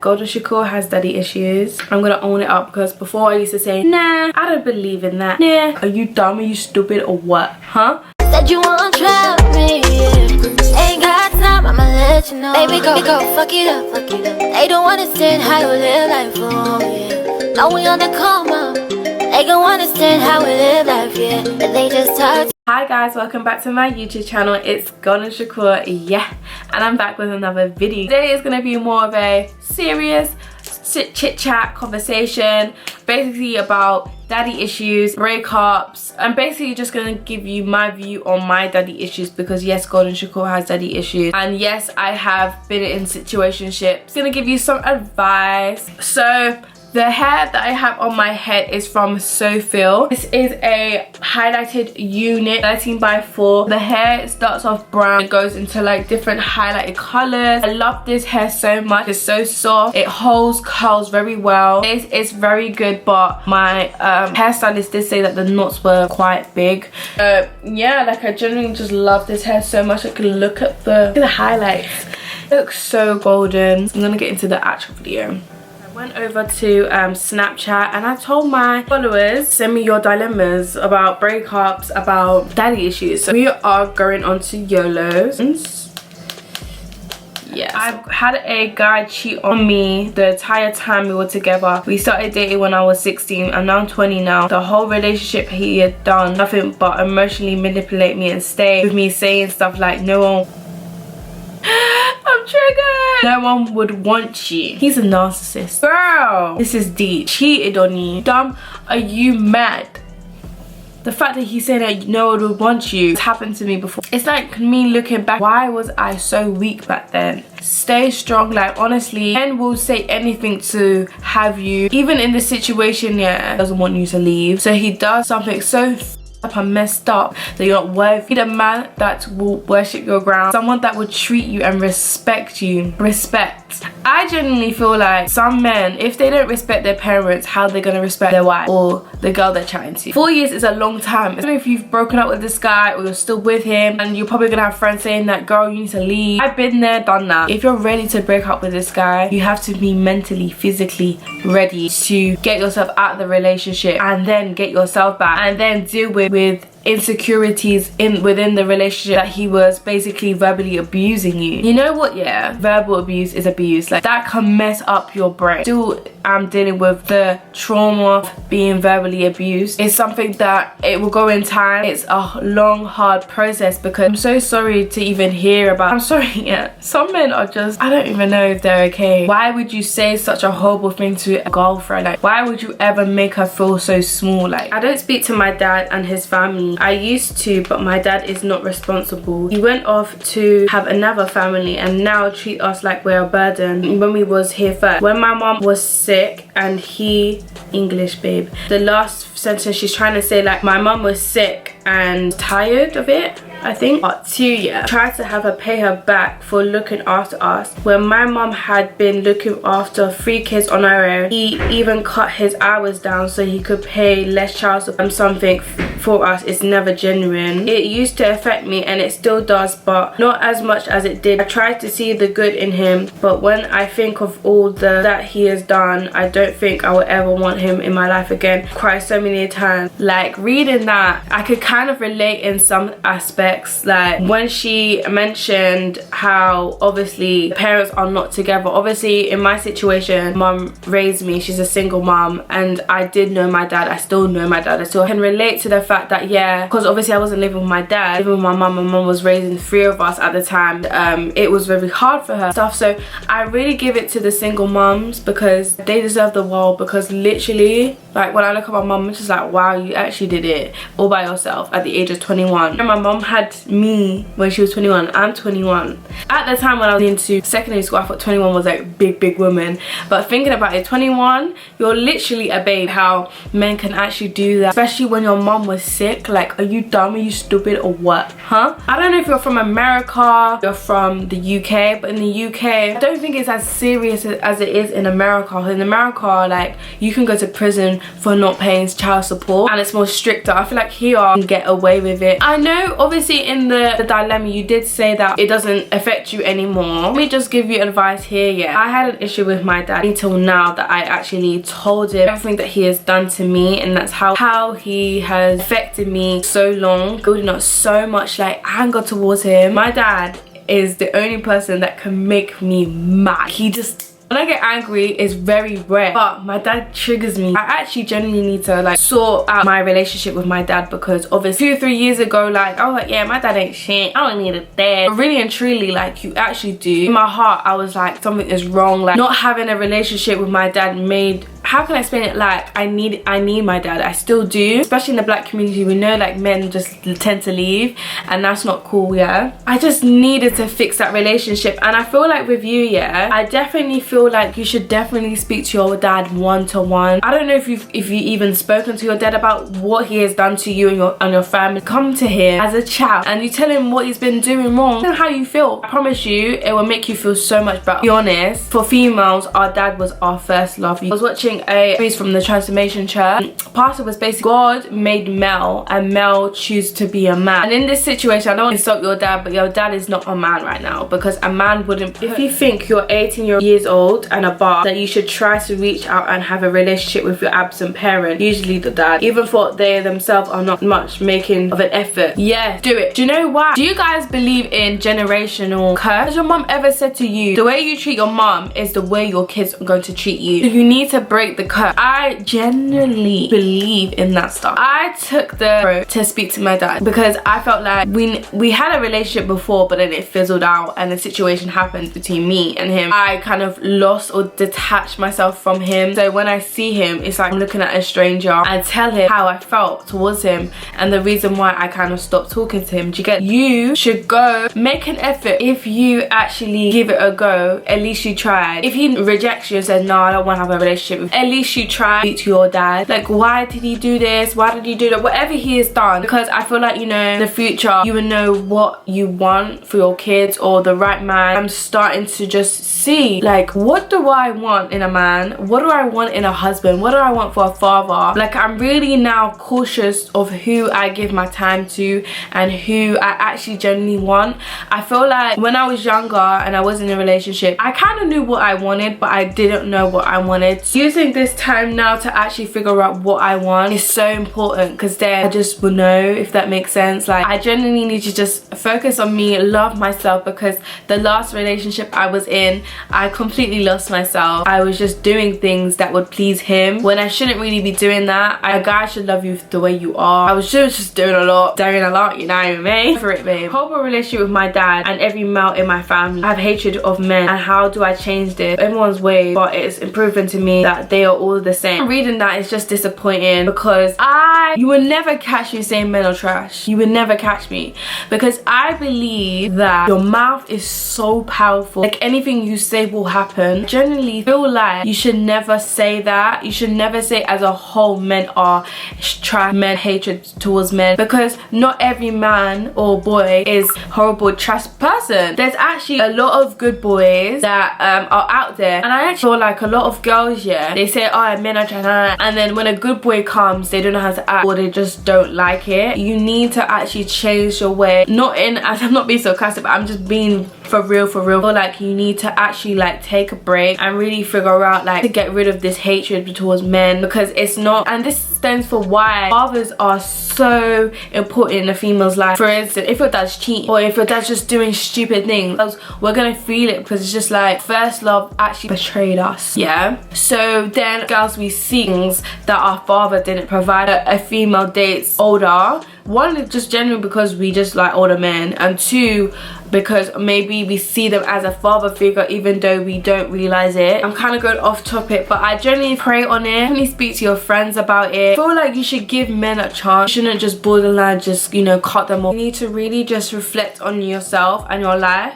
Golden Shakur has daddy issues. I'm gonna own it up, because before I used to say, nah, I don't believe in that. Nah, are you dumb? Are you stupid or what? Huh? Said you won't trap me, yeah. Ain't got time, I'ma let you know. Baby, go fuck it up, fuck it up. They don't understand how you live life, oh yeah. Now we on the come up. They don't understand how we live life, yeah. And they just talk. Hi guys, welcome back to my YouTube channel. It's Golden Shakur, yeah, and I'm back with another video. Today is going to be more of a serious chit chat conversation, basically about daddy issues, breakups. I'm basically just going to give you my view on my daddy issues, because yes, Golden Shakur has daddy issues, and yes, I have been in situationships. I'm going to give you some advice. So the hair that I have on my head is from Sofeel. This is a highlighted unit, 13 by 4. The hair starts off brown, it goes into like different highlighted colors. I love this hair so much. It's so soft, it holds curls very well. It's very good, but my hairstylist did say that the knots were quite big. Yeah, like I genuinely just love this hair so much. I can look at the highlights. It looks so golden. I'm gonna get into the actual video. Went over to Snapchat and I told my followers, send me your dilemmas about breakups, about daddy issues. So we are going on to YOLO's. Yes, I've had a guy cheat on me the entire time we were together. We started dating when I was 16 and now I'm 20 now. The whole relationship, he had done nothing but emotionally manipulate me and stay with me, saying stuff like no one I'm triggered. No one would want you. He's a narcissist. Girl, this is deep. Cheated on you. Dumb, are you mad? The fact that he's saying that no one would want you has happened to me before. It's like me looking back. Why was I so weak back then? Stay strong. Like honestly, men will say anything to have you. Even in this situation, yeah, doesn't want you to leave. So he does something so up and messed up that you're not worthy. You need a man that will worship your ground, someone that would treat you and respect you. Respect. I genuinely feel like some men, if they don't respect their parents, how are they gonna respect their wife or the girl they're chatting to? 4 years is a long time. Even if you've broken up with this guy or you're still with him, and you're probably gonna have friends saying that, girl, you need to leave. I've been there, done that. If you're ready to break up with this guy, you have to be mentally, physically ready to get yourself out of the relationship and then get yourself back and then deal with insecurities within the relationship, that he was basically verbally abusing you. You know what? Yeah, verbal abuse is abuse. Like that can mess up your brain. Still, I'm dealing with the trauma of being verbally abused. It's something that it will go in time. It's a long, hard process, because I'm so sorry to even hear about. I'm sorry, yeah. Some men are just, I don't even know if they're okay. Why would you say such a horrible thing to a girlfriend? Like, why would you ever make her feel so small? Like, I don't speak to my dad and his family. I used to, but my dad is not responsible. He went off to have another family and now treat us like we're a burden when we was here first. When my mom was sick and English babe, the last sentence she's trying to say, like, my mom was sick and tired of it, I think. Part 2, yeah. Tried to have her pay her back for looking after us. When my mom had been looking after 3 kids on her own, he even cut his hours down so he could pay less child support. Something for us is never genuine. It used to affect me and it still does, but not as much as it did. I tried to see the good in him, but when I think of all that he has done, I don't think I will ever want him in my life again. Cry so many times. Like, reading that, I could kind of relate in some aspects. Like when she mentioned how obviously parents are not together. Obviously in my situation, mom raised me. She's a single mom, and I did know my dad. I still know my dad. I still can relate to the fact that, yeah, because obviously I wasn't living with my dad, living with my mum. My mum was raising 3 of us at the time. It was very hard for her stuff. So I really give it to the single mums, because they deserve the world. Because literally, like, when I look at my mum, it's just like, wow, you actually did it all by yourself at the age of 21. And my mum had me when she was 21. I'm 21. At the time when I was into secondary school, I thought 21 was like big woman. But thinking about it, 21, you're literally a babe. How men can actually do that, especially when your mom was sick. Like, are you dumb? Are you stupid or what? Huh? I don't know if you're from America, you're from the UK, but in the UK, I don't think it's as serious as it is in America. In America, like, you can go to prison for not paying child support, and it's more stricter. I feel like here you can get away with it. I know obviously in the dilemma you did say that it doesn't affect you anymore. Let me just give you advice here. Yeah, I had an issue with my dad until now that I actually told him everything that he has done to me, and that's how he has affected me so long, building up so much like anger towards him. My dad is the only person that can make me mad. He just, when I get angry, it's very rare, but my dad triggers me. I actually genuinely need to like sort out my relationship with my dad, because obviously 2 or 3 years ago, like I was like, yeah, my dad ain't shit, I don't need a dad. But really and truly, like you actually do. In my heart, I was like, something is wrong. Like not having a relationship with my dad made, how can I explain it, like I need my dad. I still do, especially in the black community. We know like men just tend to leave, and that's not cool. Yeah, I just needed to fix that relationship, and I feel like with you, yeah, I definitely feel like you should definitely speak to your dad one-to-one. I don't know if you even spoken to your dad about what he has done to you and your family. Come to him as a chat and you tell him what he's been doing wrong and how you feel. I promise you it will make you feel so much better. To be honest, for females, our dad was our first love. I was watching a series from the Transformation Church. Pastor was basically, God made male and male choose to be a man, and in this situation, I don't want to insult your dad, but your dad is not a man right now, because a man wouldn't. If you think you're 18 years old and above, that you should try to reach out and have a relationship with your absent parent, usually the dad, even for they themselves are not much making of an effort, yeah, do it. Do you know why? Do you guys believe in generational curse? Has your mom ever said to you, the way you treat your mom is the way your kids are going to treat you? So you need to break the curse. I genuinely believe in that stuff. I took the road to speak to my dad because I felt like we had a relationship before, but then it fizzled out and a situation happened between me and him. I kind of lost or detached myself from him. So when I see him, it's like I'm looking at a stranger, and tell him how I felt towards him and the reason why I kind of stopped talking to him. Do you get? You should go make an effort. If you actually give it a go, at least you tried. If he rejects you and says, no, I don't want to have a relationship with you, at least you tried. Speak to your dad, like, why did he do this? Why did he do that? Whatever he has done, because I feel like, you know, in the future you will know what you want for your kids or the right man. I'm starting to just see, like, what do I want in a man? What do I want in a husband? What do I want for a father? Like, I'm really now cautious of who I give my time to and who I actually genuinely want. I feel like when I was younger and I was in a relationship, I kind of knew what I wanted, but I didn't know what I wanted. So using this time now to actually figure out what I want is so important, because then I just will know, if that makes sense. Like, I genuinely need to just focus on me, love myself, because the last relationship I was in, I completely lost myself. I was just doing things that would please him when I shouldn't really be doing that. A guy should love you the way you are. I was just doing a lot, you know what I mean? For it, babe. Horrible relationship with my dad and every male in my family. I have hatred of men, and how do I change this? Everyone's way, but it's improving to me that they are all the same. Reading that is just disappointing, because you will never catch me saying men are trash. You will never catch me, because I believe that your mouth is so powerful. Like, anything you say will happen. I genuinely feel like you should never say that. You should never say as a whole men are trash, men hatred towards men, because not every man or boy is horrible trash person. There's actually a lot of good boys that are out there, and I actually feel like a lot of girls, yeah, they say, oh, men are trash, and then when a good boy comes, they don't know how to act, or they just don't like it. You need to actually change your way. Not in, as I'm not being sarcastic, but I'm just being for real. I feel like you need to actually like take a break and really figure out like to get rid of this hatred towards men, because it's not, and this stands for why fathers are so important in a female's life. For instance, if your dad's cheating or if your dad's just doing stupid things, we're gonna feel it, because it's just like first love actually betrayed us. Yeah, so then girls, we see things that our father didn't provide. A female dates older, one is just genuinely because we just like older men, and two, because maybe we see them as a father figure even though we don't realize it. I'm kind of going off topic, but I generally pray on it. Definitely speak to your friends about it. I feel like you should give men a chance. You shouldn't just borderline just, you know, cut them off. You need to really just reflect on yourself and your life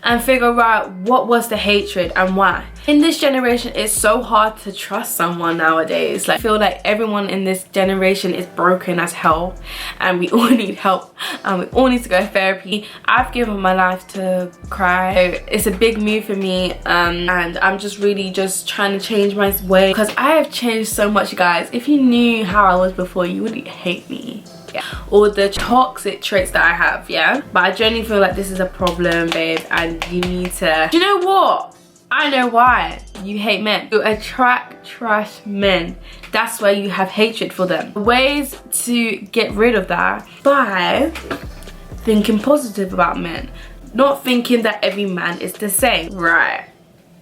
and figure out what was the hatred and why. In this generation, it's so hard to trust someone nowadays. Like, I feel like everyone in this generation is broken as hell, and we all need help, and we all need to go to therapy. I've given my life to cry. So it's a big move for me, and I'm just really just trying to change my way, because I have changed so much, guys. If you knew how I was before, you would hate me. Yeah, all the toxic traits that I have, yeah. But I genuinely feel like this is a problem, babe, and you need to. Do you know what? I know why you hate men. You attract trash men. That's why you have hatred for them. Ways to get rid of that by thinking positive about men, not thinking that every man is the same. Right.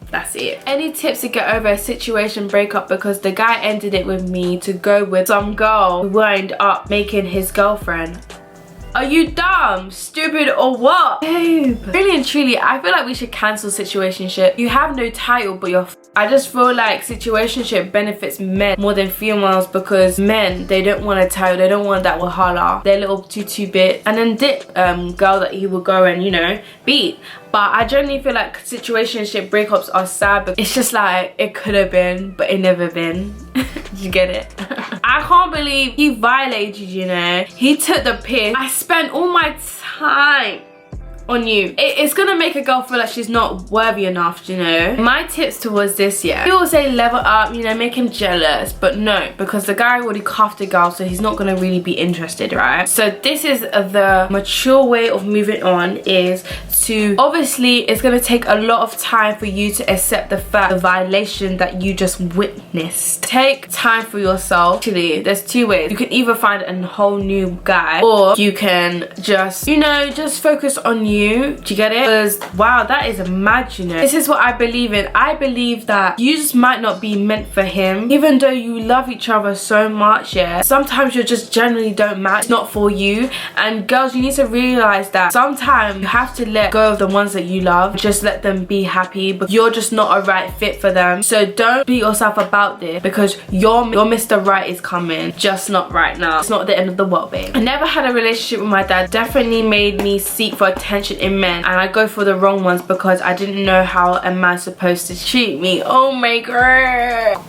That's it. Any tips to get over a situation breakup because the guy ended it with me to go with some girl who wound up making his girlfriend? Are you dumb, stupid, or what? Babe, really and truly, I feel like we should cancel situationship. You have no title, but you're I just feel like situationship benefits men more than females, because men, they don't want a title, they don't want that wahala. They're little tutu bit and then dip girl that he will go and, you know, beat. But I generally feel like situationship breakups are sad, but it's just like, it could have been, but it never been. You get it? I can't believe he violated, you know. He took the piss. I spent all my time on you. It's gonna make a girl feel like she's not worthy enough, you know. My tips towards this, yeah, people say level up, you know, make him jealous, but no, because the guy already cuffed a girl, so he's not gonna really be interested, right? So this is the mature way of moving on, is to, obviously it's gonna take a lot of time for you to accept the fact, the violation that you just witnessed. Take time for yourself. Actually, there's two ways. You can either find a whole new guy, or you can just, you know, just focus on you. Do you get it? Because wow, that is mad, you know. This is what I believe in. I believe that you just might not be meant for him, even though you love each other so much, yeah. Sometimes you just generally don't match. It's not for you. And girls, you need to realize that sometimes you have to let go of the ones that you love. Just let them be happy, but you're just not a right fit for them. So don't beat yourself about this, because your Mr. Right is coming, just not right now. It's not the end of the world, babe. I never had a relationship with my dad. Definitely made me seek for attention in men, and I go for the wrong ones because I didn't know how a man's supposed to treat me. Oh my god.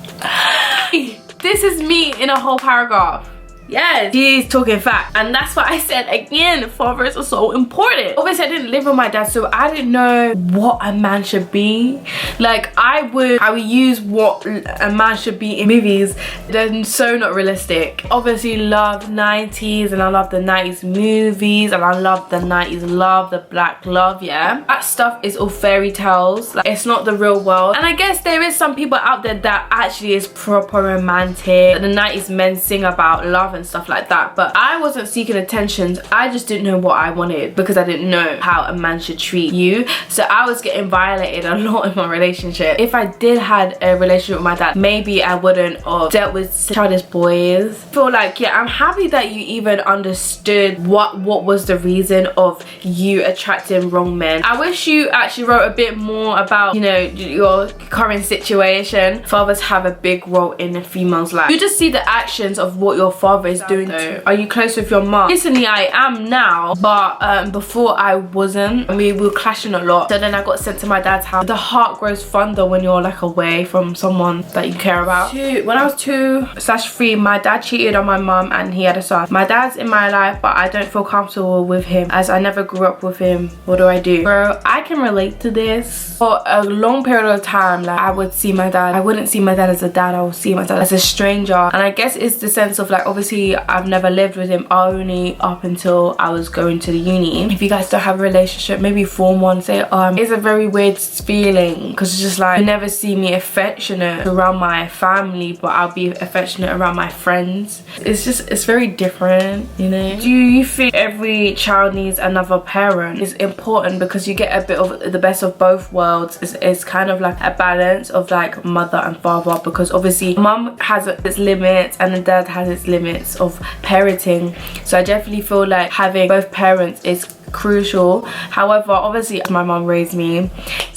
This is me in a whole paragraph. Yes, he's talking fact, and that's what I said again. Fathers are so important. Obviously, I didn't live with my dad, so I didn't know what a man should be. Like, I would use what a man should be in movies. They're so not realistic. Obviously, love 90s, and I love the 90s movies, and I love the 90s love, the black love, yeah. That stuff is all fairy tales. Like, it's not the real world. And I guess there is some people out there that actually is proper romantic. The 90s men sing about love and stuff like that, but I wasn't seeking attention. I just didn't know what I wanted, because I didn't know how a man should treat you. So I was getting violated a lot in my relationship. If I did had a relationship with my dad, maybe I wouldn't have dealt with childish boys. I feel like, yeah, I'm happy that you even understood what was the reason of you attracting wrong men. I wish you actually wrote a bit more about, you know, your current situation. Fathers have a big role in a female's life. You just see the actions of what your father is doing. Are you close with your mom? Recently I am now, but before I wasn't. We were clashing a lot, so then I got sent to my dad's house. The heart grows fonder when you're like away from someone that you care about. When I was 2/3, my dad cheated on my mom and he had a son. My dad's in my life, but I don't feel comfortable with him as I never grew up with him. What do I do? Bro, I can relate to this. For a long period of time, like, I would see my dad, I wouldn't see my dad as a dad, I would see my dad as a stranger. And I guess it's the sense of, like, obviously I've never lived with him, only up until I was going to the uni. If you guys don't have a relationship, maybe form one. Say it's a very weird feeling, because it's just like, you never see me affectionate around my family, but I'll be affectionate around my friends. It's very different, you know. Do you think every child needs another parent? It's important because you get a bit of the best of both worlds. It's kind of like a balance of like mother and father, because obviously mum has its limits and the dad has its limits of parenting. So I definitely feel like having both parents is crucial. However, obviously my mom raised me,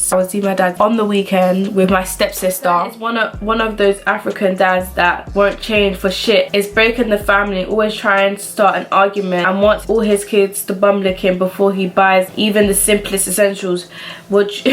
So I would see my dad on the weekend with my stepsister. It's one of those African dads that won't change for shit. It's breaking the family, always trying to start an argument, and wants all his kids to bum lick him before he buys even the simplest essentials. Which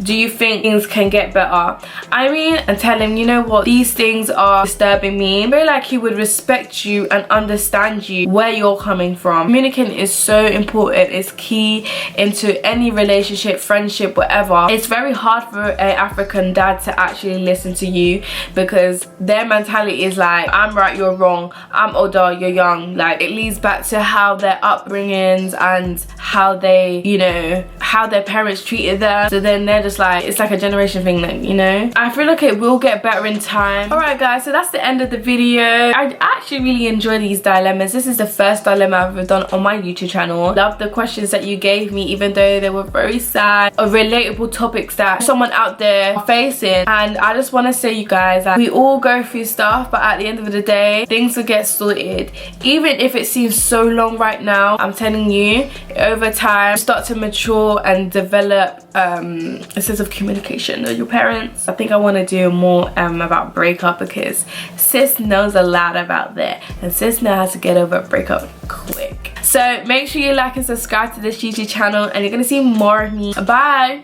do you think things can get better? I mean, and tell him, you know what, these things are disturbing me. I feel like he would respect you and understand you where you're coming from. Communicating is so important. It's key into any relationship, friendship, whatever. It's very hard for an African dad to actually listen to you, because their mentality is like, I'm right, you're wrong, I'm older, you're young. Like, it leads back to how their upbringings and how they, you know, how their parents treated them. So then they're just like, it's like a generation thing, like, you know. I feel like it will get better in time. Alright guys, so that's the end of the video. I actually really enjoy these dilemmas. This is the first dilemma I've ever done on my YouTube channel. Love the questions that you gave me, even though they were very sad or relatable topics that someone out there are facing. And I just want to say, you guys, that we all go through stuff, but at the end of the day, things will get sorted. Even if it seems so long right now, I'm telling you, over time, start to mature and develop a sense of communication with your parents. I think I want to do more about breakup, because sis knows a lot about that, and sis knows how to get over a breakup quick. So make sure you like and subscribe to this YouTube channel, and you're gonna see more of me. Bye.